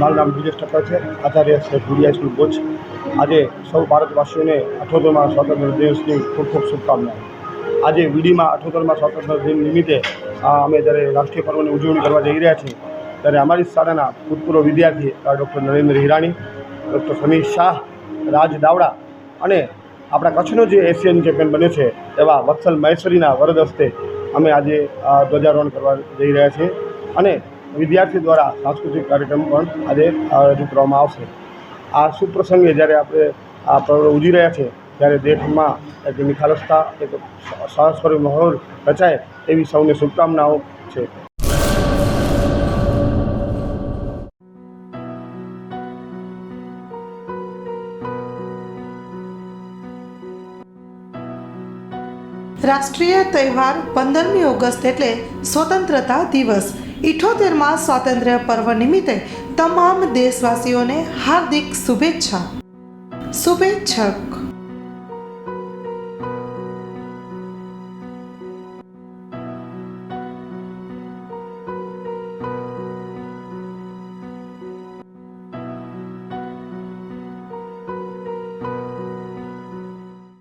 મારું નામ દિનેશ ઠક્કર છે, આચાર્ય શેઠ ગુડિયા સ્કૂલ ભુજ। આજે સૌ ભારતવાસીઓને 78મા સ્વાતંત્ર્ય દિવસની ખૂબ ખૂબ શુભકામનાઓ। આજે વીડીમાં 78મા સ્વાતંત્ર્ય દિન નિમિત્તે અમે જ્યારે રાષ્ટ્રીય પર્વની ઉજવણી કરવા જઈ રહ્યા છીએ, ત્યારે અમારી શાળાના ભૂતપૂર્વ વિદ્યાર્થી ડૉક્ટર નરેન્દ્ર હિરાણી, ડૉક્ટર સમીર શાહ, રાજ દાવડા અને આપણા કચ્છનો જે એશિયન ચેમ્પિયન બન્યો છે એવા વત્સલ મહેશ્વરીના વરદ હસ્તે અમે આજે ધ્વજારોહણ કરવા જઈ રહ્યા છીએ અને વિદ્યાર્થી દ્વારા સાંસ્કૃતિક કાર્યક્રમ પણ આજે રજૂ કરવામાં આવશે। આ શુભ પ્રસંગે જ્યારે આપણે આ પર્વ ઉજવી રહ્યા છીએ ત્યારે દેશમાં એક નિખાલસતા, એક સાહસભર્યો માહોલ રચાય એવી સૌને શુભકામનાઓ છે। રાષ્ટ્રીય તહેવાર 15મી ઓગસ્ટ એટલે સ્વતંત્રતા દિવસ। 78મા સ્વાતંત્ર્ય પર્વ નિમિત્તે તમામ દેશવાસીઓને હાર્દિક શુભેચ્છા। શુભેચ્છક